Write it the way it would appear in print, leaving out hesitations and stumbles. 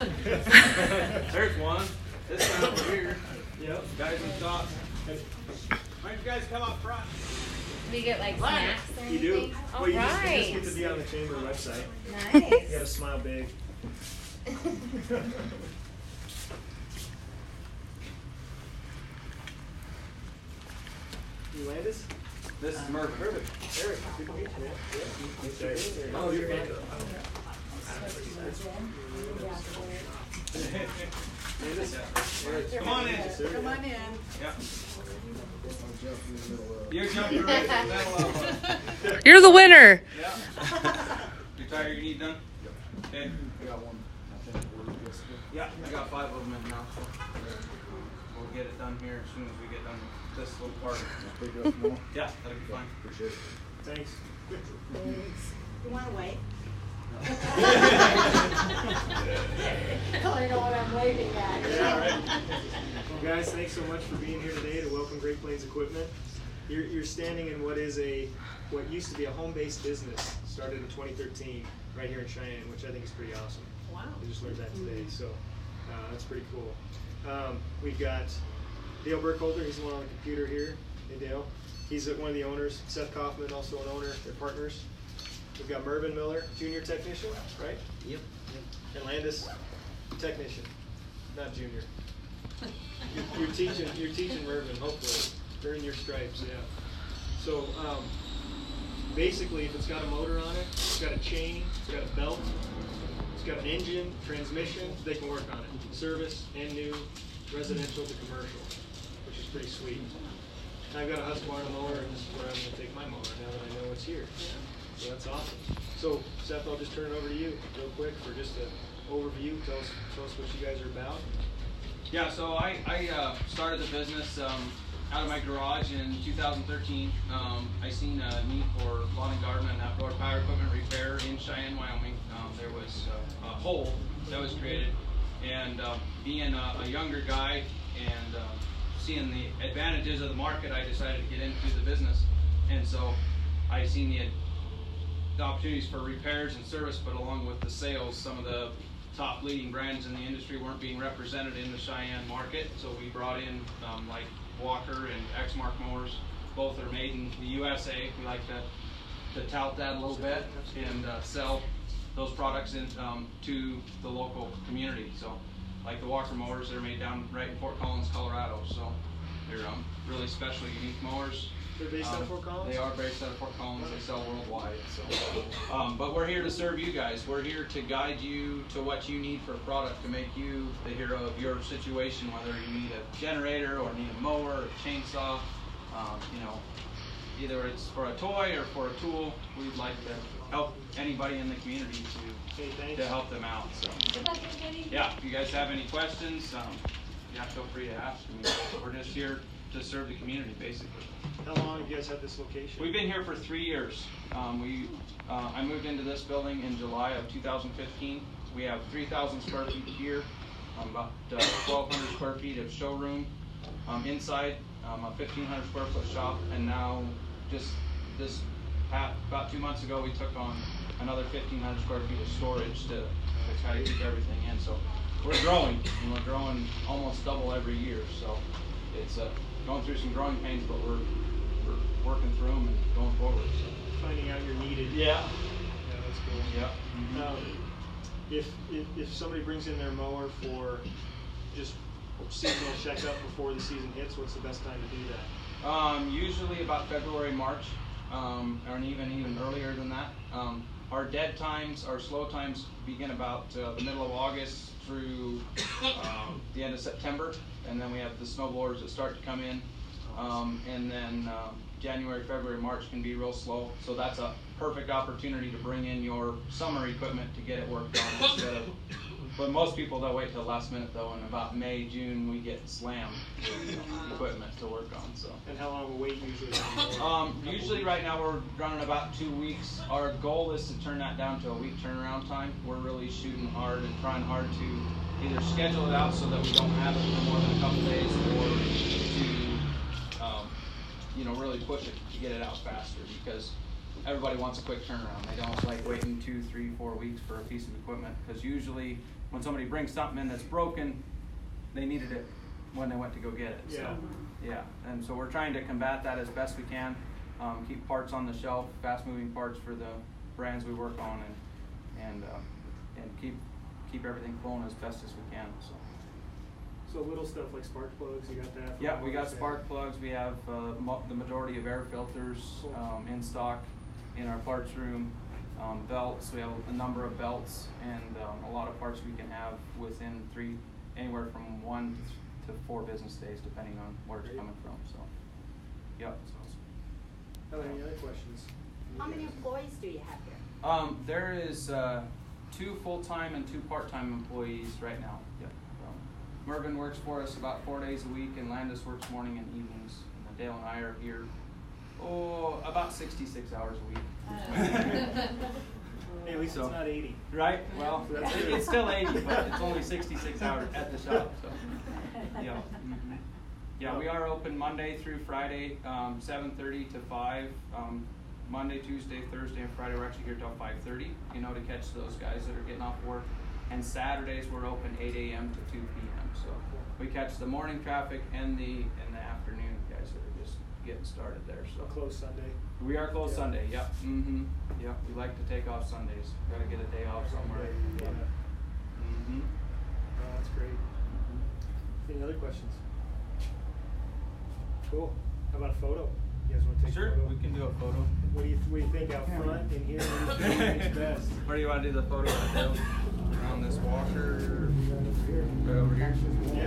There's one. This one over here. Yep. Guys in stock. Why don't you guys come up front? Do you get like snacks or anything? You do? All well, you right. just get to be on the chamber website. Nice. You gotta smile big. You Landis? This is Mervin. Perfect. Eric, good to meet you, man. Yeah. Oh, you're good. Come on in. Come on in. Yeah. You're jumping right in the middle of it. You're the winner. Yeah. You tired? You need done? Okay. I got one. Yeah, I got 5 of them in now, so we'll get it done here as soon as we get done with this little part. Yeah, that'll be fine. Appreciate it. Thanks. You want to wait? I know what I'm waving at. Yeah, right. Well, guys, thanks so much for being here today to welcome Great Plains Equipment. You're standing in what used to be a home-based business, started in 2013, right here in Cheyenne, which I think is pretty awesome. Wow. I just learned that today, so that's pretty cool. We've got Dale Burkholder, he's the one on the computer here. Hey, Dale. He's one of the owners. Seth Kaufman, also an owner. They're partners. We've got Mervin Miller, junior technician, right? Yep. And Landis, technician, not junior. You're teaching Mervin, hopefully. They're in your stripes, yeah. So basically, if it's got a motor on it, it's got a chain, it's got a belt, it's got an engine, transmission, they can work on it. Service and new, residential to commercial, which is pretty sweet. I've got a Husqvarna mower, and this is where I'm going to take my mower now that I know it's here. So that's awesome. So Seth, I'll just turn it over to you real quick for just an overview. Tell us what you guys are about. Yeah, so I started the business out of my garage in 2013. I seen a need for lawn and garden and outdoor power equipment repair in Cheyenne, Wyoming. There was a hole that was created, and being a younger guy and seeing the advantages of the market, I decided to get into the business. And so I seen the opportunities for repairs and service, but along with the sales, some of the top leading brands in the industry weren't being represented in the Cheyenne market. So we brought in like Walker and Exmark mowers. Both are made in the USA. We like to tout that a little bit and sell those products in, to the local community. So like the Walker mowers, they're made down right in Fort Collins, Colorado. So they're really special, unique mowers. They're based out of Fort Collins? They are based out of Fort Collins. They sell worldwide. So, but we're here to serve you guys. We're here to guide you to what you need for a product to make you the hero of your situation, whether you need a generator or need a mower or a chainsaw. You know, either it's for a toy or for a tool. We'd like to help anybody in the community to help them out. So, yeah, if you guys have any questions, yeah, feel free to ask. We're just here to serve the community, basically. How long have you guys had this location? We've been here for 3 years. I moved into this building in July of 2015. We have 3,000 square feet here, about 1,200 square feet of showroom. Inside, a 1,500 square foot shop, and now just about 2 months ago, we took on another 1,500 square feet of storage to try to keep everything in. So we're growing, and we're growing almost double every year. So it's going through some growing pains, but we're working through them and going forward. So. Finding out you're needed. Yeah. Yeah, that's cool. Yeah. If somebody brings in their mower for just seasonal checkup before the season hits, what's the best time to do that? Usually about February, March, or even earlier than that. Our dead times, our slow times begin about the middle of August through the end of September, and then we have the snow blowers that start to come in, and then January, February, March can be real slow. So that's a perfect opportunity to bring in your summer equipment to get it worked on instead of. But most people, they'll wait till the last minute though, and about May, June, we get slammed with equipment to work on. So. And how long of a wait usually? Usually right now we're running about 2 weeks. Our goal is to turn that down to a week turnaround time. We're really shooting hard and trying hard to either schedule it out so that we don't have it for more than a couple days, or to really push it to get it out faster, because everybody wants a quick turnaround. They don't like waiting 2, 3, 4 weeks for a piece of equipment, because usually when somebody brings something in that's broken, they needed it when they went to go get it. Yeah. So, yeah, and so we're trying to combat that as best we can. Keep parts on the shelf, fast-moving parts for the brands we work on, and keep everything flowing as best as we can. So little stuff like spark plugs, you got that? Yeah, we got spark plugs. We have the majority of air filters in stock in our parts room. Belts, we have a number of belts, and a lot of parts we can have within anywhere from 1 to 4 business days, depending on where it's coming from. So, yep. How many other questions? How many employees do you have here? There is 2 full-time and 2 part-time employees right now. Yep. Mervyn works for us about 4 days a week, and Landis works morning and evenings. And Dale and I are here, about 66 hours a week. Hey, at least it's not 80. Right? Well, So that's it's still 80, but it's only 66 hours at the shop. So, yeah. Mm-hmm. Yeah, we are open Monday through Friday, 7:30 to 5. Monday, Tuesday, Thursday, and Friday we're actually here till 5:30. To catch those guys that are getting off work. And Saturdays we're open 8 a.m. to 2 p.m. So we catch the morning traffic and the afternoon guys that are just getting started there. So Closed Sunday. we are closed Sunday. Yep. Mm-hmm. Yep. We like to take off Sundays. Got to get a day off somewhere. Yeah. Mm-hmm. Oh, that's great. Any other questions? Cool. How about a photo? You guys want to take Sure, a photo? we can do a photo. What do you think out front in here? What do you think is best? Where do you want to do the photo? Around this washer? Right over here. Right over here? Yeah.